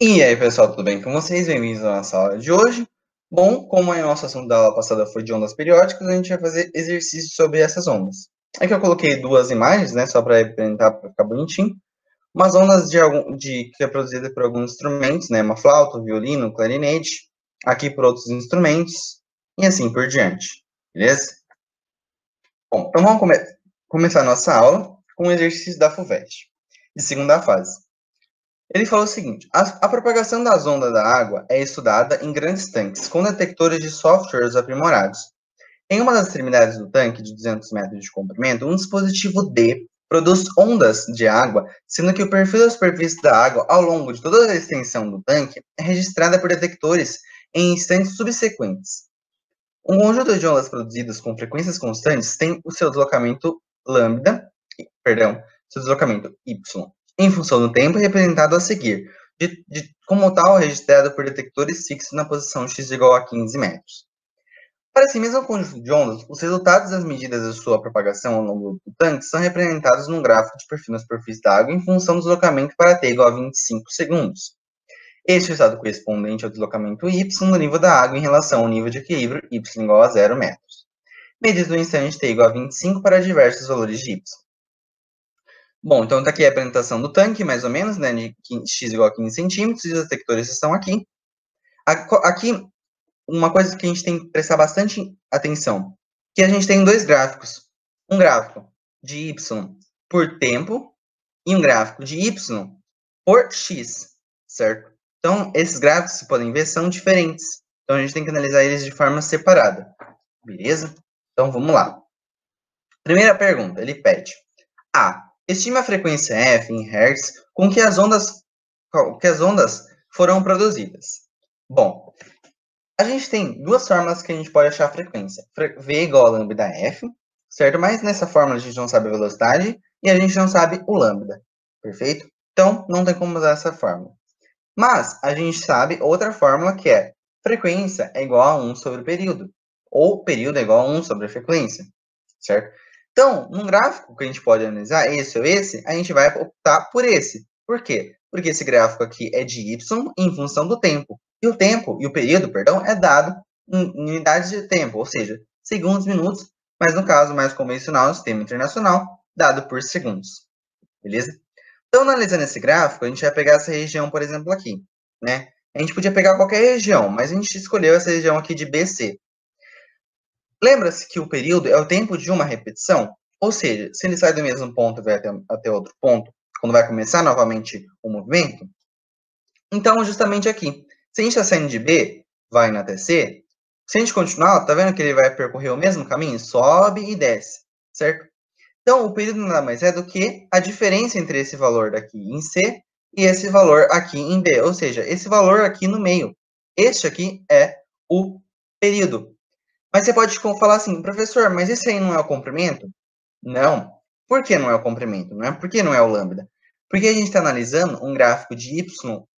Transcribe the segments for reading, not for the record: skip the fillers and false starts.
E aí, pessoal, tudo bem com vocês? Bem-vindos à nossa aula de hoje. Bom, como o nosso assunto da aula passada foi de ondas periódicas, a gente vai fazer exercícios sobre essas ondas. Aqui eu coloquei duas imagens, né, só para representar, para ficar bonitinho. Umas ondas que é produzida por alguns instrumentos, né, uma flauta, violino, clarinete, aqui por outros instrumentos, e assim por diante, beleza? Bom, então vamos começar a nossa aula com o exercício da FUVEST, de segunda fase. Ele falou o seguinte: a propagação das ondas da água é estudada em grandes tanques, com detectores de softwares aprimorados. Em uma das extremidades do tanque, de 200 metros de comprimento, um dispositivo D produz ondas de água, sendo que o perfil da superfície da água ao longo de toda a extensão do tanque é registrada por detectores em instantes subsequentes. Um conjunto de ondas produzidas com frequências constantes tem o seu deslocamento lambda, perdão, seu deslocamento y, em função do tempo representado a seguir, como tal registrado por detectores fixos na posição x igual a 15 metros. Para esse mesmo conjunto de ondas, os resultados das medidas de sua propagação ao longo do tanque são representados num gráfico de perfil na superfície da água em função do deslocamento para t igual a 25 segundos. Este resultado correspondente ao deslocamento y no nível da água em relação ao nível de equilíbrio y igual a 0 metros, medido no instante t igual a 25 para diversos valores de y. Bom, então está aqui a apresentação do tanque, mais ou menos, né, de x igual a 15 centímetros, e os detectores estão aqui. Aqui, uma coisa que a gente tem que prestar bastante atenção, que a gente tem dois gráficos. Um gráfico de y por tempo e um gráfico de y por x, certo? Então, esses gráficos, vocês podem ver, são diferentes. Então, a gente tem que analisar eles de forma separada, beleza? Então, vamos lá. Primeira pergunta, ele pede: A. Estime a frequência f em Hz com que as ondas foram produzidas. Bom, a gente tem duas formas que a gente pode achar a frequência. V igual a lambda f, certo? Mas nessa fórmula a gente não sabe a velocidade e a gente não sabe o lambda, perfeito? Então, não tem como usar essa fórmula. Mas a gente sabe outra fórmula que é frequência é igual a 1 sobre o período, ou período é igual a 1 sobre a frequência, certo? Então, num gráfico que a gente pode analisar, esse ou esse, a gente vai optar por esse. Por quê? Porque esse gráfico aqui é de y em função do tempo. E o tempo, e o período, perdão, é dado em unidades de tempo, ou seja, segundos, minutos, mas no caso mais convencional, no sistema internacional, dado por segundos. Beleza? Então, analisando esse gráfico, a gente vai pegar essa região, por exemplo, aqui, né? A gente podia pegar qualquer região, mas a gente escolheu essa região aqui de BC. Lembra-se que o período é o tempo de uma repetição? Ou seja, se ele sai do mesmo ponto e vai até outro ponto, quando vai começar novamente o movimento, então, justamente aqui. Se a gente está saindo de B, vai na até C, se a gente continuar, tá vendo que ele vai percorrer o mesmo caminho? Sobe e desce, certo? Então, o período nada mais é do que a diferença entre esse valor daqui em C e esse valor aqui em B, ou seja, esse valor aqui no meio. Este aqui é o período. Mas você pode falar assim, professor, mas esse aí não é o comprimento? Não. Por que não é o comprimento? Não é porque não é o lambda. Porque a gente está analisando um gráfico de y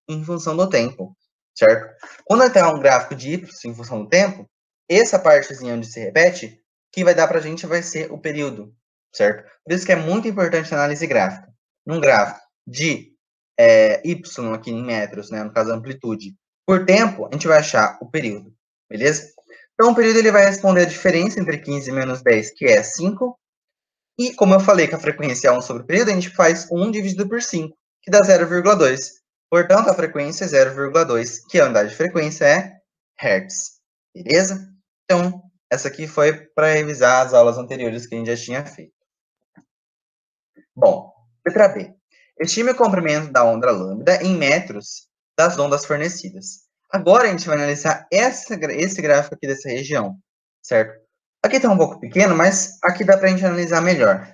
em função do tempo, certo? Quando tem um gráfico de y em função do tempo, essa partezinha onde se repete, que vai dar para a gente vai ser o período, certo? Por isso que é muito importante a análise gráfica. Num gráfico de y aqui em metros, né, no caso a amplitude, por tempo, a gente vai achar o período, beleza? Então, o período ele vai responder a diferença entre 15 e menos 10, que é 5, e como eu falei que a frequência é 1 sobre o período, a gente faz 1 dividido por 5, que dá 0,2. Portanto, a frequência é 0,2, que a unidade de frequência é Hertz. Beleza? Então, essa aqui foi para revisar as aulas anteriores que a gente já tinha feito. Bom, letra B. Estime o comprimento da onda lambda em metros das ondas fornecidas. Agora a gente vai analisar esse gráfico aqui dessa região, certo? Aqui está um pouco pequeno, mas aqui dá para a gente analisar melhor.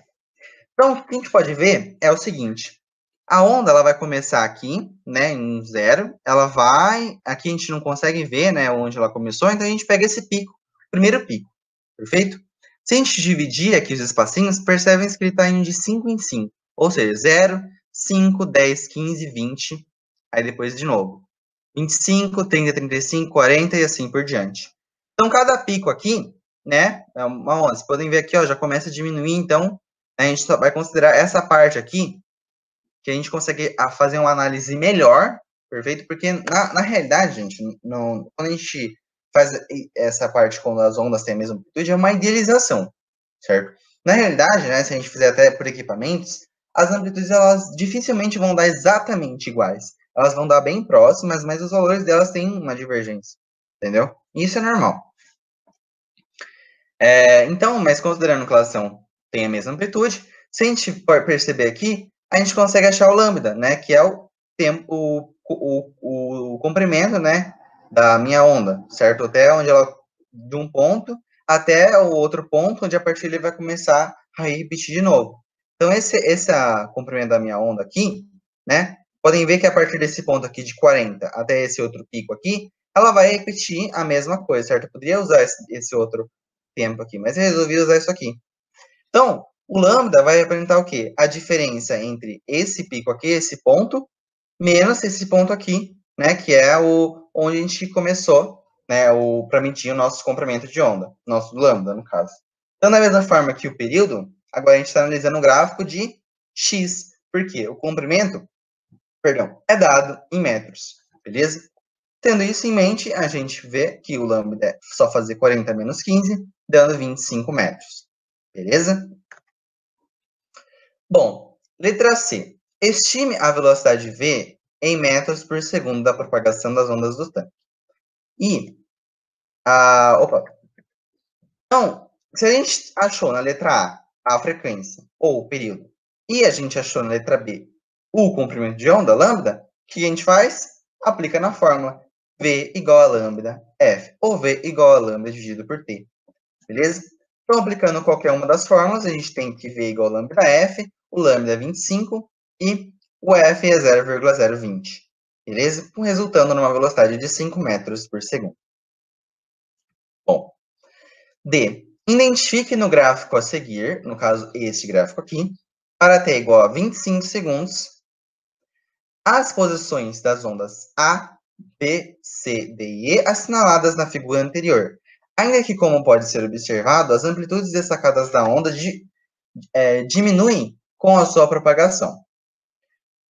Então, o que a gente pode ver é o seguinte: a onda ela vai começar aqui, né, em 0, ela vai, aqui a gente não consegue ver, né, onde ela começou, então a gente pega esse pico, primeiro pico, perfeito? Se a gente dividir aqui os espacinhos, percebem que ele está indo de 5 em 5, ou seja, 0, 5, 10, 15, 20, aí depois de novo, 25, 30, 35, 40 e assim por diante. Então, cada pico aqui, né, é uma onda, vocês podem ver aqui, ó, já começa a diminuir, então, a gente só vai considerar essa parte aqui, que a gente consegue fazer uma análise melhor, perfeito? Porque, na realidade, gente, quando a gente faz essa parte quando as ondas têm a mesma amplitude, é uma idealização, certo? Na realidade, né, se a gente fizer até por equipamentos, as amplitudes, elas dificilmente vão dar exatamente iguais. Elas vão dar bem próximas, mas os valores delas têm uma divergência, entendeu? E isso é normal. Então, mas considerando que elas têm a mesma amplitude, se a gente perceber aqui, a gente consegue achar o lambda, né, que é o tempo, o comprimento, né, da minha onda, certo? Até onde ela, de um ponto até o outro ponto, onde a partir ele vai começar a repetir de novo. Então, esse comprimento da minha onda aqui, né, podem ver que a partir desse ponto aqui de 40 até esse outro pico aqui, ela vai repetir a mesma coisa, certo? Eu poderia usar esse outro tempo aqui, mas eu resolvi usar isso aqui. Então, o lambda vai representar o quê? A diferença entre esse pico aqui, esse ponto, menos esse ponto aqui, né, que é onde a gente começou, né, para medir o nosso comprimento de onda, nosso lambda, no caso. Então, da mesma forma que o período, agora a gente está analisando um gráfico de x, porque o comprimento, é dado em metros, beleza? Tendo isso em mente, a gente vê que o lambda é só fazer 40 menos 15, dando 25 metros. Beleza? Bom, letra C. Estime a velocidade v em metros por segundo da propagação das ondas do tanque. E, Então, se a gente achou na letra A frequência ou o período, e a gente achou na letra B o comprimento de onda, lambda, o que a gente faz? Aplica na fórmula. V igual a lambda F, ou V igual a lambda dividido por T. Beleza? Então, aplicando qualquer uma das fórmulas, a gente tem que V igual a lambda F, o lambda é 25 e o F é 0,020. Beleza? Resultando numa velocidade de 5 metros por segundo. Bom, D. Identifique no gráfico a seguir, no caso, este gráfico aqui, para t igual a 25 segundos, as posições das ondas A, B, C, D e E assinaladas na figura anterior. Ainda que, como pode ser observado, as amplitudes destacadas da onda diminuem com a sua propagação.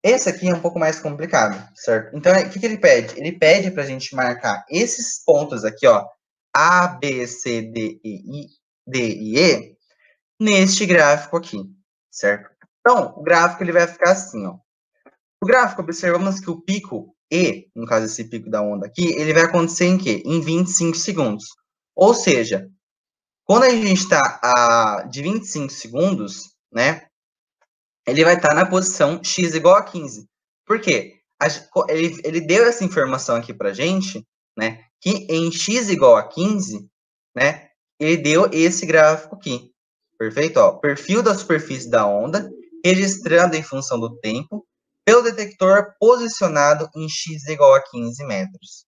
Esse aqui é um pouco mais complicado, certo? Então, o que ele pede? Ele pede para a gente marcar esses pontos aqui, ó, A, B, C, D e E, neste gráfico aqui, certo? Então, o gráfico ele vai ficar assim, ó. O gráfico, observamos que o pico E, no caso esse pico da onda aqui, ele vai acontecer em quê? Em 25 segundos. Ou seja, quando a gente está de 25 segundos, né, ele vai estar na posição x igual a 15. Por quê? Ele deu essa informação aqui para a gente, né, que em x igual a 15, né, ele deu esse gráfico aqui. Perfeito? Ó, perfil da superfície da onda, registrado em função do tempo, pelo detector posicionado em x igual a 15 metros.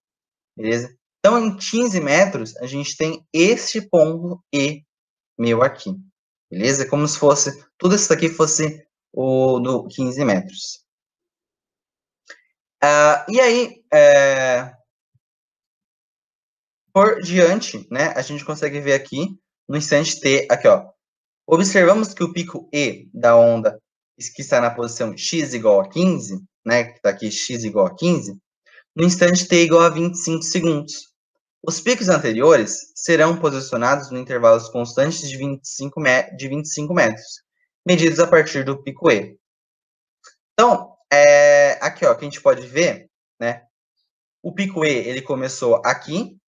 Beleza? Então, em 15 metros, a gente tem este ponto E meu aqui. Beleza? Como se fosse, tudo isso aqui fosse o do 15 metros. E aí, por diante, né, a gente consegue ver aqui, no instante t, aqui, ó, observamos que o pico E da onda, que está na posição x igual a 15, né, que está aqui x igual a 15, no instante t igual a 25 segundos. Os picos anteriores serão posicionados no intervalos constantes de 25 metros, medidos a partir do pico E. Então, aqui, ó, que a gente pode ver, né, o pico E, ele começou aqui,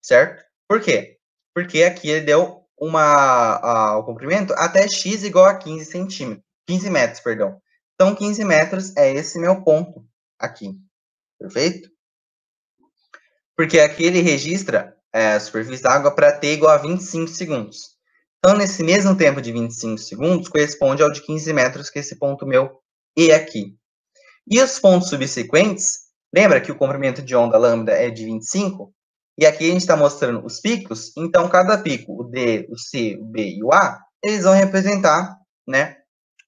certo? Por quê? Porque aqui ele deu o comprimento até x igual a 15 metros, perdão. Então, 15 metros é esse meu ponto aqui, perfeito? Porque aqui ele registra a superfície da água para t igual a 25 segundos. Então, nesse mesmo tempo de 25 segundos, corresponde ao de 15 metros, que é esse ponto meu E aqui. E os pontos subsequentes, lembra que o comprimento de onda lambda é de 25? E aqui a gente está mostrando os picos, então cada pico, o D, o C, o B e o A, eles vão representar, né,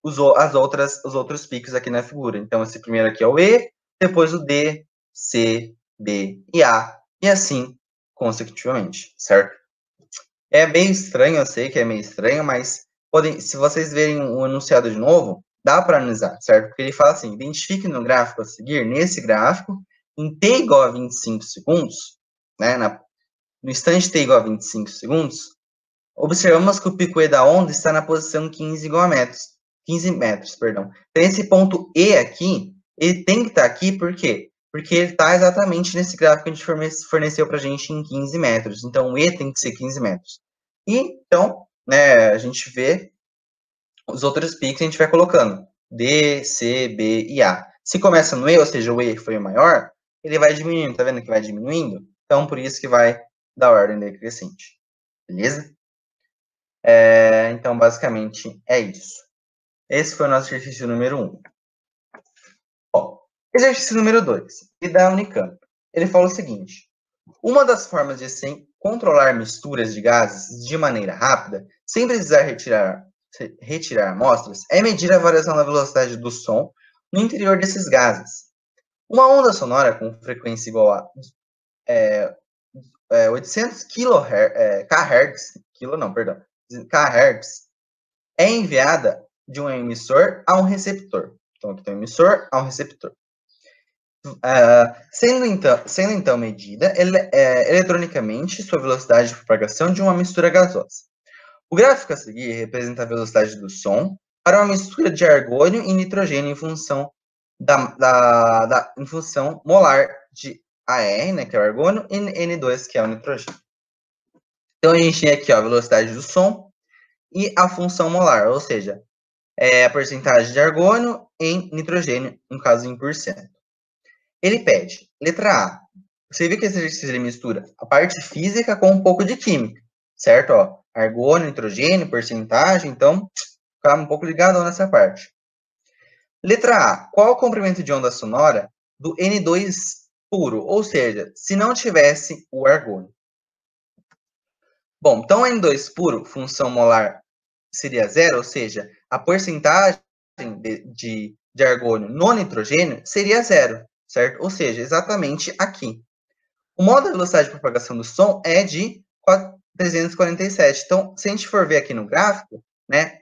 os outros picos aqui na figura. Então, esse primeiro aqui é o E, depois o D, C, B e A, e assim consecutivamente, certo? É meio estranho, eu sei que é meio estranho, mas se vocês verem o enunciado de novo, dá para analisar, certo? Porque ele fala assim, identifique no gráfico a seguir, nesse gráfico, em t igual a 25 segundos, né, no instante t igual a 25 segundos, observamos que o pico E da onda está na posição 15 igual a metros. 15 metros, perdão. Então, esse ponto E aqui, ele tem que estar aqui, por quê? Porque ele está exatamente nesse gráfico que a gente forneceu para a gente em 15 metros. Então, o E tem que ser 15 metros. E, então, né, a gente vê os outros picos, a gente vai colocando D, C, B e A. Se começa no E, ou seja, o E foi o maior, ele vai diminuindo, tá vendo que vai diminuindo? Então, por isso que vai da ordem decrescente. Beleza? Então, basicamente, é isso. Esse foi o nosso exercício número 1. Bom, exercício número 2, e da Unicamp. Ele fala o seguinte: uma das formas de se controlar misturas de gases de maneira rápida, sem precisar retirar amostras, é medir a variação da velocidade do som no interior desses gases. Uma onda sonora com frequência igual a 800 kHz, kHz, é enviada de um emissor a um receptor. Então, aqui tem um emissor a um receptor. Sendo então medida eletronicamente sua velocidade de propagação de uma mistura gasosa. O gráfico a seguir representa a velocidade do som para uma mistura de argônio e nitrogênio em função em função molar de AR, né, que é o argônio, e N2, que é o nitrogênio. Então, a gente tem aqui ó, a velocidade do som e a função molar, ou seja, a porcentagem de argônio em nitrogênio, no caso em %. Ele pede, letra A, você vê que esse exercício ele mistura a parte física com um pouco de química, certo? Ó, argônio, nitrogênio, porcentagem, então, ficar um pouco ligado nessa parte. Letra A, qual o comprimento de onda sonora do N2 puro? Ou seja, se não tivesse o argônio. Bom, então N2 puro, função molar seria 0, ou seja, a porcentagem de argônio no nitrogênio seria 0, certo? Ou seja, exatamente aqui. O modo da velocidade de propagação do som é de 347. Então, se a gente for ver aqui no gráfico, né,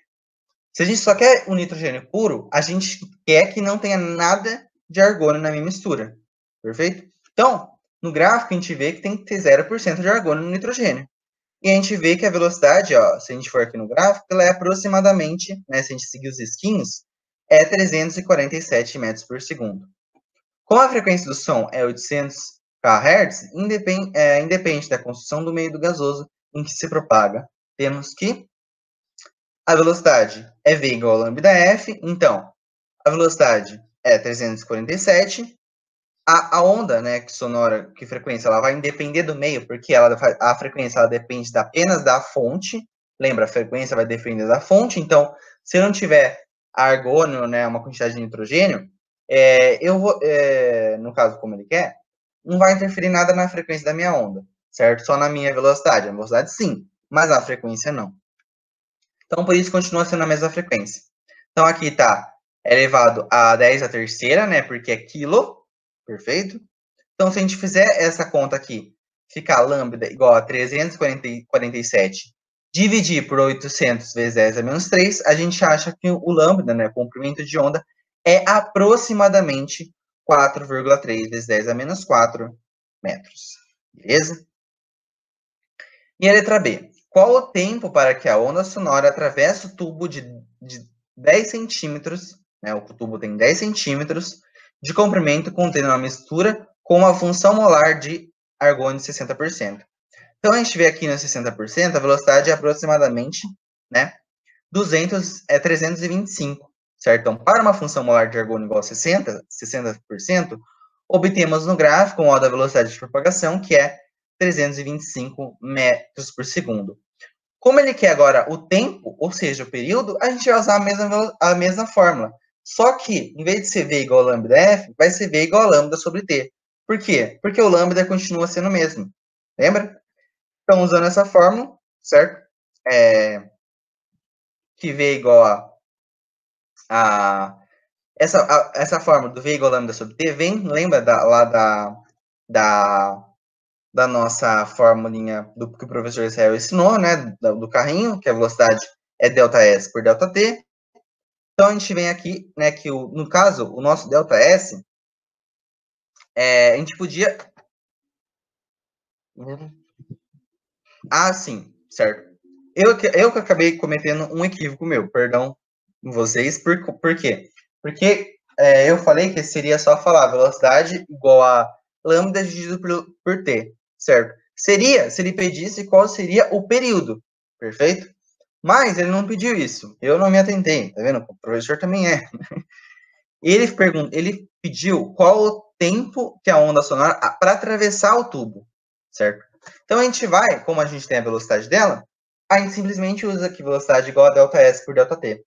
se a gente só quer o nitrogênio puro, a gente quer que não tenha nada de argônio na minha mistura. Perfeito? Então, no gráfico, a gente vê que tem que ter 0% de argônio no nitrogênio. E a gente vê que a velocidade, ó, se a gente for aqui no gráfico, ela é aproximadamente, né, se a gente seguir os risquinhos, é 347 metros por segundo. Como a frequência do som é 800 kHz, independe da construção do meio do gasoso em que se propaga, temos que a velocidade é V igual a lambda F, então, a velocidade é 347, a onda, né, sonora, que frequência, ela vai depender do meio, porque a frequência ela depende apenas da fonte, lembra, a frequência vai depender da fonte, então, se eu não tiver argônio, né, uma quantidade de nitrogênio, eu vou, no caso como ele quer, não vai interferir nada na frequência da minha onda, certo? Só na minha velocidade. A velocidade sim, mas a frequência não. Então, por isso, continua sendo a mesma frequência. Então, aqui está elevado a 10 à terceira, né? Porque é quilo, perfeito? Então, se a gente fizer essa conta aqui, ficar lambda igual a 347 dividir por 800 vezes 10 a menos 3, a gente acha que o lambda, né, o comprimento de onda, é aproximadamente 4,3 vezes 10 a menos 4 metros. Beleza? E a letra B. Qual o tempo para que a onda sonora atravesse o tubo de 10 centímetros, né, o tubo tem 10 centímetros de comprimento contendo uma mistura com uma função molar de argônio de 60%. Então, a gente vê aqui no 60%, a velocidade é aproximadamente, né, 325, certo? Então, para uma função molar de argônio igual a 60%, obtemos no gráfico o modo da velocidade de propagação, que é 325 metros por segundo. Como ele quer agora o tempo, ou seja, o período, a gente vai usar a mesma fórmula. Só que, em vez de ser V igual a lambda F, vai ser V igual a lambda sobre T. Por quê? Porque o lambda continua sendo o mesmo. Lembra? Então, usando essa fórmula, certo? Que V igual essa fórmula do V igual a lambda sobre T vem, lembra da nossa formulinha que o professor Israel ensinou, né, do carrinho, que a velocidade é ΔS por ΔT. Então, a gente vem aqui, né, que no caso, o nosso ΔS a gente podia... Ah, sim, certo. Eu que acabei cometendo um equívoco meu, perdão vocês, por quê? Porque eu falei que seria só falar velocidade igual a lambda dividido por t, certo? Seria se ele pedisse qual seria o período, perfeito? Mas ele não pediu isso, eu não me atentei, tá vendo? O professor também é. Ele pediu qual o tempo que a onda sonora para atravessar o tubo, certo? Então a gente vai, como a gente tem a velocidade dela, a gente simplesmente usa aqui velocidade igual a ΔS por ΔT,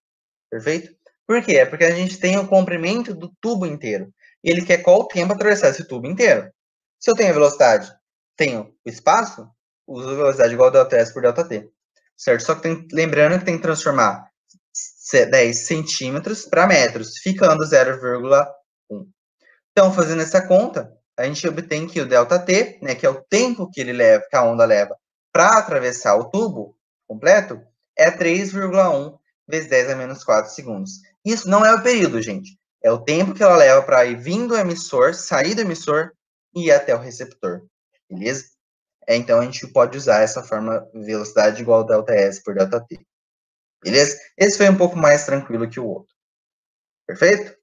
perfeito? Por quê? É porque a gente tem o comprimento do tubo inteiro. E ele quer qual o tempo para atravessar esse tubo inteiro. Se eu tenho a velocidade, tenho o espaço, uso a velocidade igual a ΔS por ΔT, certo? Só que lembrando que tem que transformar 10 centímetros para metros, ficando 0,1. Então, fazendo essa conta, a gente obtém que o ΔT, né, que é o tempo que a onda leva para atravessar o tubo completo, é 3,1 vezes 10 a menos 4 segundos. Isso não é o período, gente. É o tempo que ela leva para ir vindo do emissor, sair do emissor e ir até o receptor. Beleza? Então, a gente pode usar essa fórmula velocidade igual a ΔS por ΔT. Beleza? Esse foi um pouco mais tranquilo que o outro. Perfeito?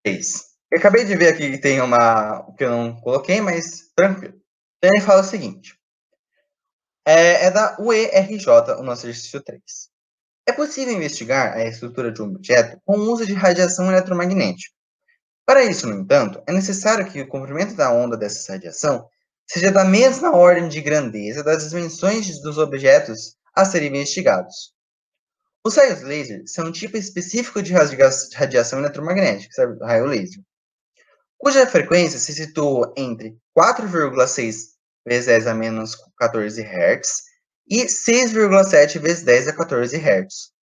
Eu acabei de ver aqui que tem uma que eu não coloquei, mas tranquilo. Então ele fala o seguinte: é da UERJ, o nosso exercício 3. É possível investigar a estrutura de um objeto com o uso de radiação eletromagnética. Para isso, no entanto, é necessário que o comprimento da onda dessa radiação seja da mesma ordem de grandeza das dimensões dos objetos a serem investigados. Os raios laser são um tipo específico de radiação eletromagnética, sabe? Raio laser, cuja frequência se situa entre 4,6 vezes 10 a menos 14 Hz e 6,7 vezes 10 a 14 Hz.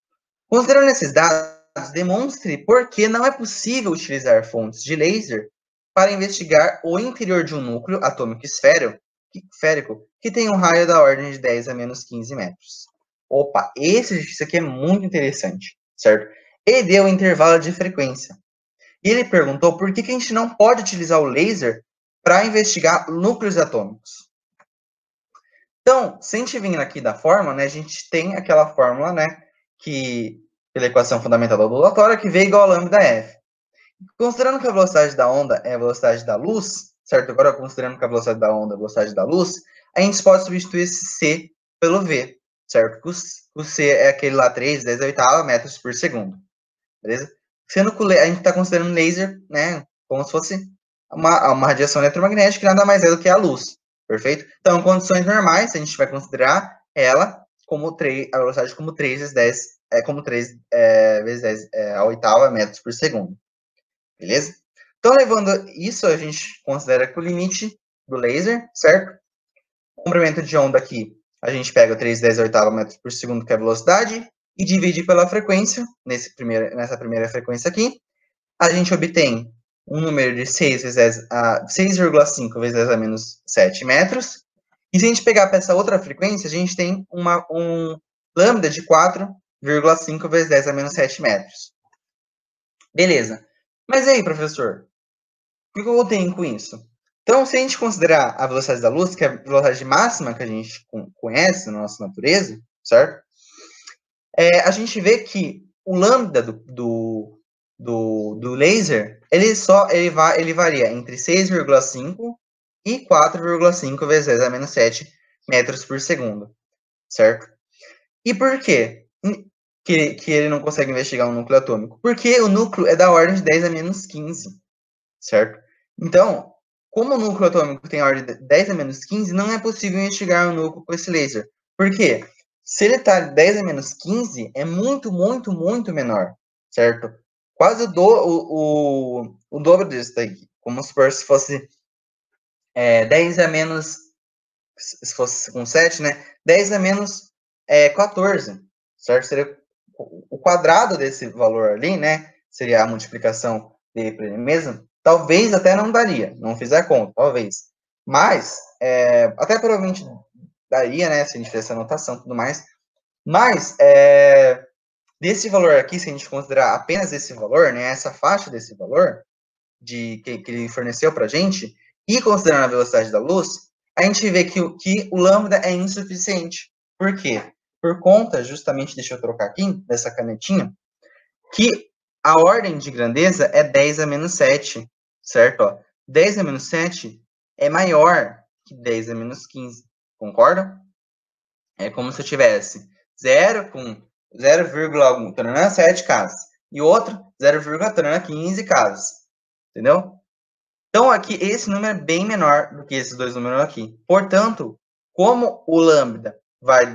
Considerando esses dados, demonstre por que não é possível utilizar fontes de laser para investigar o interior de um núcleo atômico esférico que tem um raio da ordem de 10 a menos 15 metros. Opa, isso aqui é muito interessante, certo? Ele deu o intervalo de frequência. E ele perguntou por que a gente não pode utilizar o laser para investigar núcleos atômicos. Então, se a gente vir aqui da fórmula, né, a gente tem aquela fórmula, né, que pela equação fundamental da ondulatória, que V igual a lambda F. Considerando que a velocidade da onda é a velocidade da luz, certo? Agora, considerando que a velocidade da onda é a velocidade da luz, a gente pode substituir esse C pelo V, certo? O C é aquele lá 3, 10 a oitava metros por segundo, beleza? Sendo que a gente está considerando laser, né, como se fosse uma radiação eletromagnética, que nada mais é do que a luz, perfeito? Então, em condições normais, a gente vai considerar ela como a velocidade como 3 vezes 10, como 3 vezes 10 a oitava metros por segundo, beleza? Então, levando isso, a gente considera que o limite do laser, certo? O comprimento de onda aqui, a gente pega 3 vezes 10 a oitava metros por segundo, que é a velocidade, e divide pela frequência, nessa primeira frequência aqui, a gente obtém um número de 6,5 vezes 10 a menos 7 metros. E se a gente pegar para essa outra frequência, a gente tem um lambda de 4,5 vezes 10 a menos 7 metros. Beleza. Mas e aí, professor? O que eu tenho com isso? Então, se a gente considerar a velocidade da luz, que é a velocidade máxima que a gente conhece na nossa natureza, certo? A gente vê que o lambda do laser, ele varia entre 6,5 e 4,5 vezes 10 a menos 7 metros por segundo, certo? E por quê que ele não consegue investigar um núcleo atômico? Porque o núcleo é da ordem de 10 a menos 15, certo? Então, como o núcleo atômico tem a ordem de 10 a menos 15, não é possível investigar um núcleo com esse laser. Por quê? Se ele está 10 a menos 15, é muito, muito, muito menor, certo? Quase o dobro disso daqui. Como se fosse 10 a menos, se fosse com 7, né? 10 a menos 14, certo? Seria o quadrado desse valor ali, né? Seria a multiplicação dele para ele mesmo. Talvez até não daria, não fizer conta, talvez. Mas, até provavelmente daria, né? Se a gente fizesse essa anotação e tudo mais. Mas, desse valor aqui, se a gente considerar apenas esse valor, né? Essa faixa desse valor, que ele forneceu para a gente, e considerando a velocidade da luz, a gente vê que o lambda é insuficiente. Por quê? Por conta, justamente, deixa eu trocar aqui, dessa canetinha, que a ordem de grandeza é 10 a menos 7, certo? Ó, 10 a menos 7 é maior que 10 a menos 15, concorda? É como se eu tivesse 0 com 0,7 casas e outro 0,15 casas, entendeu? Então, aqui, esse número é bem menor do que esses dois números aqui. Portanto, como o lambda vai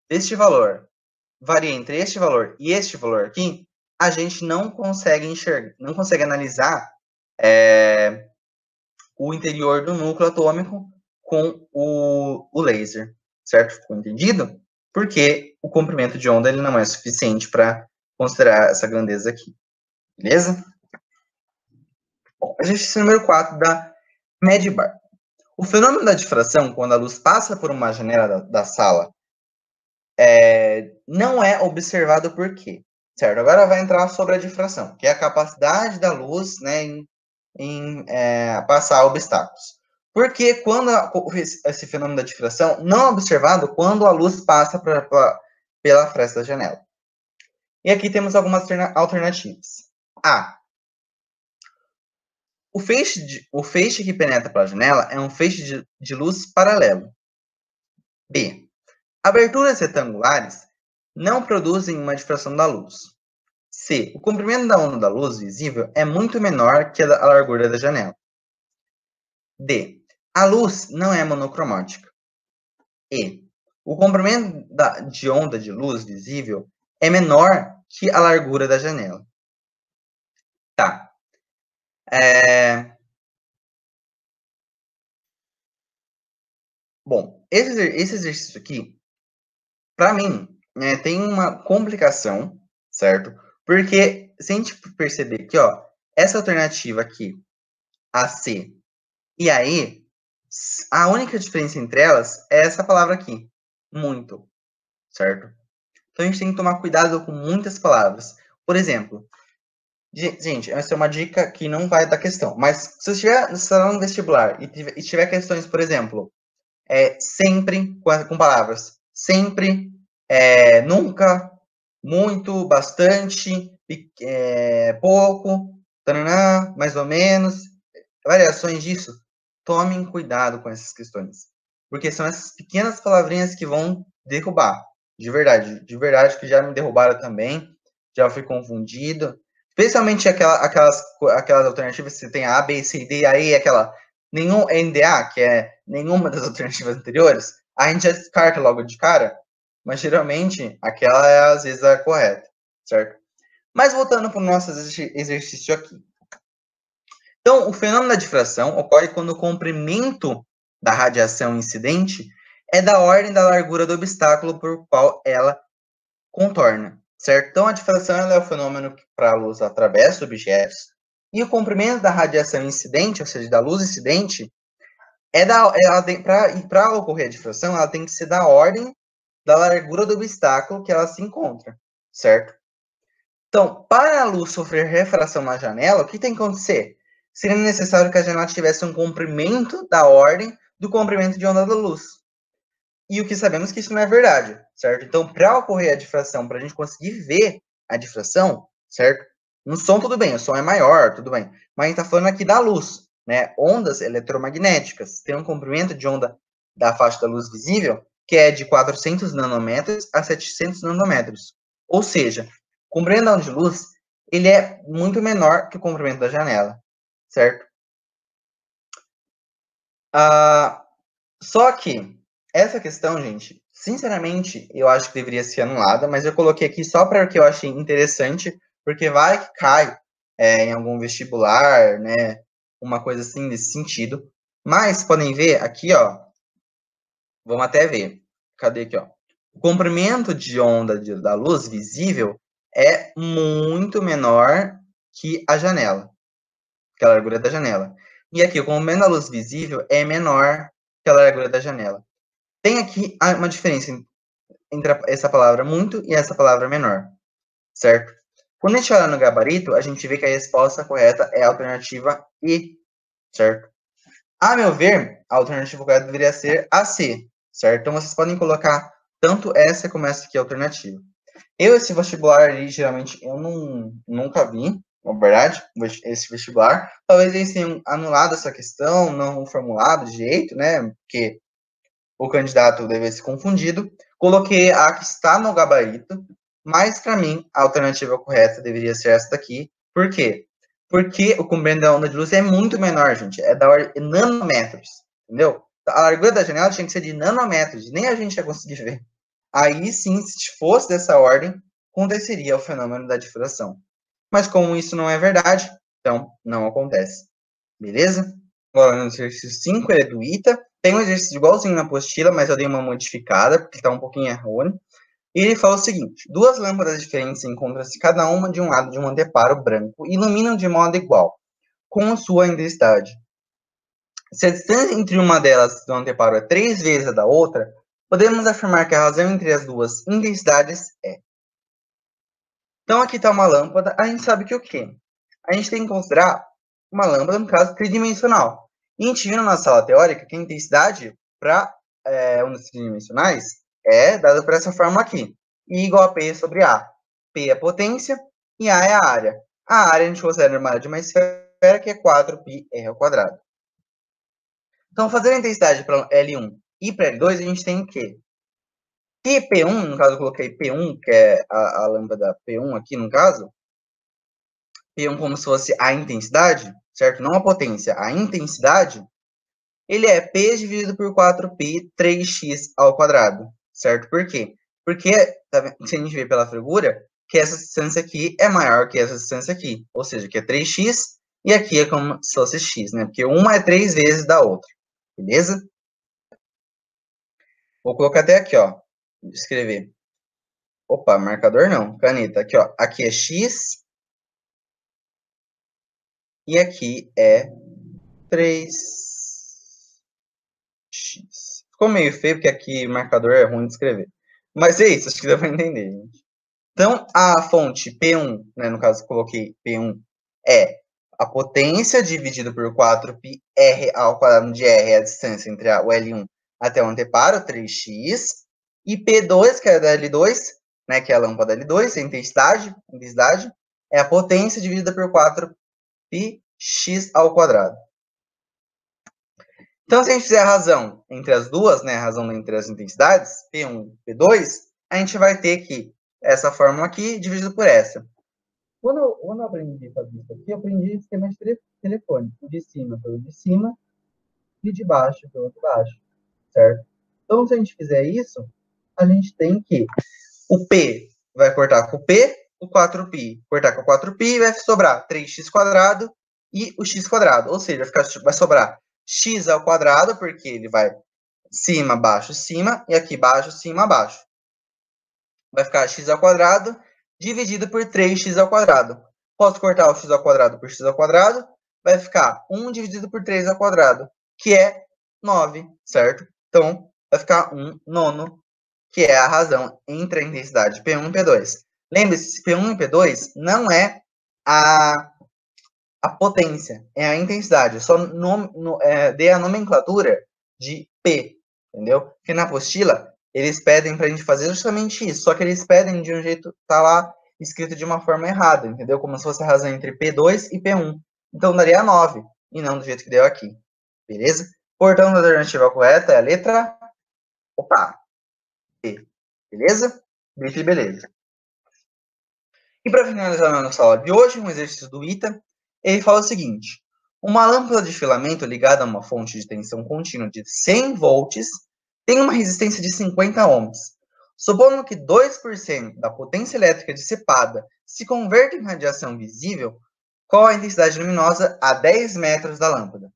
deste valor, varia entre este valor e este valor aqui, a gente não consegue enxergar, não consegue analisar o interior do núcleo atômico com o laser, certo? Ficou entendido? Porque o comprimento de onda ele não é suficiente para considerar essa grandeza aqui, beleza? Bom, exercício número 4 da Medibar. O fenômeno da difração, quando a luz passa por uma janela da sala, não é observado por quê? Certo? Agora vai entrar sobre a difração, que é a capacidade da luz, né, em passar obstáculos. Porque quando esse fenômeno da difração não é observado quando a luz passa pela fresta da janela. E aqui temos algumas alternativas. A. O feixe que penetra pela janela é um feixe de luz paralelo. B. Aberturas retangulares não produzem uma difração da luz. C. O comprimento da onda da luz visível é muito menor que a largura da janela. D. A luz não é monocromática. E. O comprimento de onda de luz visível é menor que a largura da janela. Tá. Bom, esse exercício aqui, para mim, tem uma complicação, certo? Porque se a gente perceber aqui, ó, essa alternativa aqui, a C e a E, a única diferença entre elas é essa palavra aqui, muito, certo? Então a gente tem que tomar cuidado com muitas palavras. Por exemplo, gente, essa é uma dica que não vai dar questão, mas se você estiver no vestibular e tiver questões, por exemplo, sempre com palavras, sempre, nunca, muito, bastante, pouco, taranã, mais ou menos, variações disso, tomem cuidado com essas questões, porque são essas pequenas palavrinhas que vão derrubar, de verdade que já me derrubaram também, já fui confundido, especialmente aquelas alternativas que você tem A, B, C, D, aí aquela nenhum NDA, que é nenhuma das alternativas anteriores, a gente já descarta logo de cara, mas geralmente aquela é às vezes a correta, certo? Mas voltando para o nosso exercício aqui. Então, o fenômeno da difração ocorre quando o comprimento da radiação incidente é da ordem da largura do obstáculo por qual ela contorna, certo? Então, a difração é o fenômeno que a luz atravessa objetos, e o comprimento da radiação incidente, ou seja, da luz incidente, para ocorrer a difração, ela tem que ser da ordem da largura do obstáculo que ela se encontra, certo? Então, para a luz sofrer refração na janela, o que tem que acontecer? Seria necessário que a janela tivesse um comprimento da ordem do comprimento de onda da luz. E o que sabemos que isso não é verdade, certo? Então, para ocorrer a difração, para a gente conseguir ver a difração, certo? No som, tudo bem, o som é maior, tudo bem. Mas a gente está falando aqui da luz, né? Ondas eletromagnéticas tem um comprimento de onda da faixa da luz visível que é de 400 nanômetros a 700 nanômetros. Ou seja, o comprimento da onda de luz ele é muito menor que o comprimento da janela, certo? Só que essa questão, gente, sinceramente, eu acho que deveria ser anulada, mas eu coloquei aqui só para o que eu achei interessante, porque vai que cai em algum vestibular, né? Uma coisa assim nesse sentido. Mas podem ver aqui, ó. Vamos até ver. Cadê aqui, ó? O comprimento de onda da luz visível é muito menor que a janela, que a largura da janela. E aqui, o comprimento da luz visível é menor que a largura da janela. Tem aqui uma diferença entre essa palavra muito e essa palavra menor, certo? Quando a gente olha no gabarito, a gente vê que a resposta correta é a alternativa E, certo? A meu ver, a alternativa correta deveria ser a C, certo? Então, vocês podem colocar tanto essa como essa aqui, alternativa. Esse vestibular ali, geralmente, eu nunca vi, na verdade, esse vestibular. Talvez eles tenham anulado essa questão, não formulado de jeito, né? Porque o candidato deve ser confundido. Coloquei a que está no gabarito, mas, para mim, a alternativa correta deveria ser essa daqui. Por quê? Porque o comprimento da onda de luz é muito menor, gente. É da ordem de nanômetros, entendeu? A largura da janela tinha que ser de nanômetros, nem a gente ia conseguir ver. Aí sim, se fosse dessa ordem, aconteceria o fenômeno da difração. Mas como isso não é verdade, então não acontece. Beleza? Agora, no exercício 5, ele é do ITA. Tem um exercício igualzinho na apostila, mas eu dei uma modificada, porque está um pouquinho errôneo. E ele fala o seguinte: duas lâmpadas diferentes encontram-se cada uma de um lado de um anteparo branco e iluminam de modo igual, com sua intensidade. Se a distância entre uma delas do anteparo é 3 vezes a da outra, podemos afirmar que a razão entre as duas intensidades é. Então, aqui está uma lâmpada, a gente sabe que o quê? A gente tem que considerar uma lâmpada, no caso, tridimensional. E a gente viu na sala teórica que a intensidade para ondas tridimensionais é dada por essa fórmula aqui. I igual a P sobre A. P é a potência e A é a área. A área a gente considera uma área de uma esfera que é 4πr ao quadrado. Então, fazendo a intensidade para L1 e para L2, a gente tem o quê? Que P1, no caso eu coloquei P1, que é a lâmpada P1 aqui no caso, P1 como se fosse a intensidade, certo? Não a potência, a intensidade, ele é P dividido por 4π 3x ao quadrado, certo? Por quê? Porque se a gente vê pela figura, que essa distância aqui é maior que essa distância aqui, ou seja, que é 3x, e aqui é como se fosse x, né? Porque uma é 3 vezes da outra, beleza? Vou colocar até aqui, ó, escrever. Opa, marcador não, caneta. Aqui, ó, aqui é x, e aqui é 3x. Ficou meio feio, porque aqui marcador é ruim de escrever. Mas é isso, acho que dá para entender, gente. Então, a fonte P1, né, no caso, coloquei P1, é a potência dividida por 4πr ao quadrado, onde R é a distância entre o L1 até o anteparo, 3x, e P2, que é da L2, né, que é a lâmpada L2, a intensidade é a potência dividida por 4πx ao quadrado. Então, se a gente fizer a razão entre as duas, né, a razão entre as intensidades, P1 e P2, a gente vai ter que essa fórmula aqui dividido por essa. Quando eu aprendi a fazer isso aqui, eu aprendi esquema de telefone, de cima pelo de cima e de baixo pelo de baixo, certo? Então, se a gente fizer isso, a gente tem que o P vai cortar com o P, o 4π cortar com o 4π, vai sobrar 3x quadrado e o x quadrado, ou seja, vai sobrar x ao quadrado, porque ele vai cima, cima, e aqui baixo, cima, baixo. Vai ficar x ao quadrado dividido por 3x ao quadrado. Posso cortar o x ao quadrado por x ao quadrado, vai ficar 1 dividido por 3 ao quadrado, que é 9, certo? Então, vai ficar 1 nono, que é a razão entre a intensidade P1 e P2. Lembre-se, P1 e P2 não é a potência, é a intensidade. Só dê a nomenclatura de P, entendeu? Porque na apostila, eles pedem para a gente fazer justamente isso, só que eles pedem de um jeito, tá lá escrito de uma forma errada, entendeu? Como se fosse a razão entre P2 e P1. Então, daria 9, e não do jeito que deu aqui, beleza? Portanto, a alternativa correta é a letra... Opa! P, beleza? Beleza. E para finalizar a nossa aula de hoje, um exercício do ITA, ele fala o seguinte: uma lâmpada de filamento ligada a uma fonte de tensão contínua de 100 volts tem uma resistência de 50 ohms. Supondo que 2% da potência elétrica dissipada se converta em radiação visível, qual a intensidade luminosa a 10 metros da lâmpada?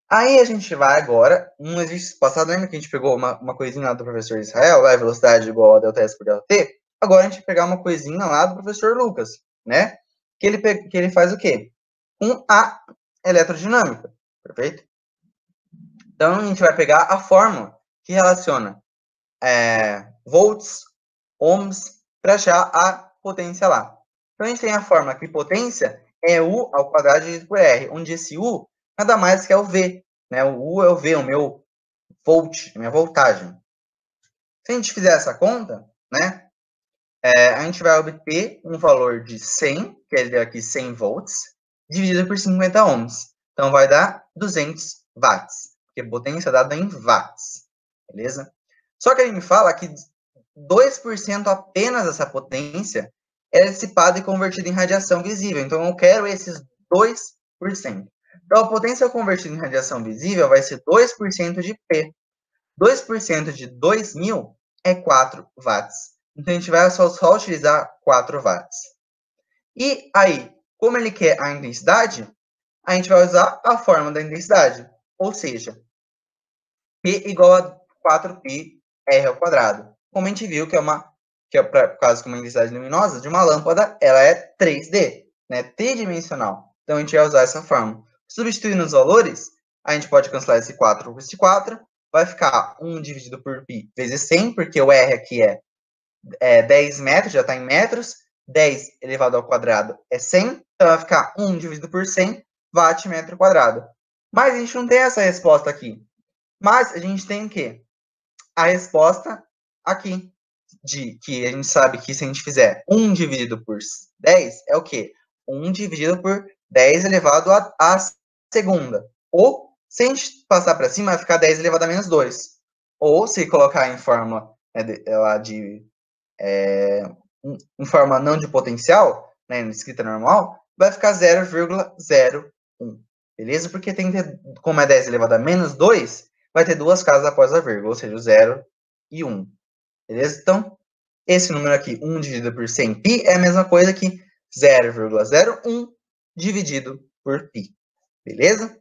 Aí a gente vai agora, um exercício passado, lembra que a gente pegou uma coisinha lá do professor Israel, a velocidade igual a ΔS por ΔT? Agora a gente vai pegar uma coisinha lá do professor Lucas, né? Que ele faz o quê? A eletrodinâmica, perfeito? Então a gente vai pegar a fórmula que relaciona volts, ohms, para achar a potência lá. Então, a gente tem a fórmula que potência é U ao quadrado dividido por R, onde esse U nada mais que é o V, né? O U é o V, o meu volt, a minha voltagem. Se a gente fizer essa conta, né, a gente vai obter um valor de 100, que é aqui 100 volts, dividido por 50 ohms. Então, vai dar 200 watts, porque potência é dada em watts, beleza? Só que ele me fala que 2% apenas dessa potência é dissipada e convertida em radiação visível. Então, eu quero esses 2%. Então, a potência convertida em radiação visível vai ser 2% de P. 2% de 2.000 é 4 watts. Então, a gente vai só utilizar 4 watts. E aí, como ele quer a intensidade, a gente vai usar a fórmula da intensidade. Ou seja, P igual a 4πr ao quadrado. Como a gente viu que por causa que uma intensidade luminosa de uma lâmpada, ela é 3D, né? Tridimensional. Então, a gente vai usar essa fórmula. Substituindo os valores, a gente pode cancelar esse 4 com esse 4. Vai ficar 1 dividido por π vezes 100, porque o R aqui é 10 metros, já está em metros. 10 elevado ao quadrado é 100. Então, vai ficar 1 dividido por 100 watt metro quadrado. Mas a gente não tem essa resposta aqui. Mas a gente tem o quê? A resposta aqui, que a gente sabe que se a gente fizer 1 dividido por 10, é o quê? 1 dividido por 10 elevado à segunda. Ou, se a gente passar para cima, vai ficar 10 elevado a menos 2. Ou, se colocar em forma, em forma não de potencial, né, escrita normal, vai ficar 0,01. Beleza? Porque tem que ter, como é 10 elevado a menos 2, vai ter duas casas após a vírgula, ou seja, o 0 e 1. Beleza? Então, esse número aqui, 1 dividido por 100π, é a mesma coisa que 0,01 dividido por π. Beleza?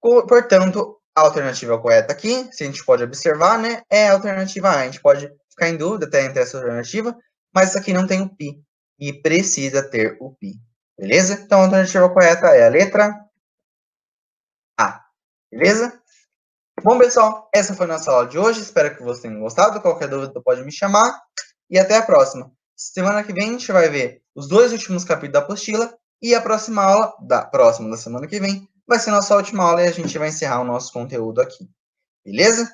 Portanto, a alternativa correta aqui, se a gente pode observar, né, é a alternativa A. A gente pode ficar em dúvida até entre essa alternativa, mas essa aqui não tem o π. E precisa ter o π. Beleza? Então, a alternativa correta é a letra A. Beleza? Bom, pessoal, essa foi a nossa aula de hoje. Espero que vocês tenham gostado. Qualquer dúvida pode me chamar. E até a próxima. Semana que vem a gente vai ver os 2 últimos capítulos da apostila. E a próxima aula, próxima da semana que vem, vai ser nossa última aula e a gente vai encerrar o nosso conteúdo aqui. Beleza?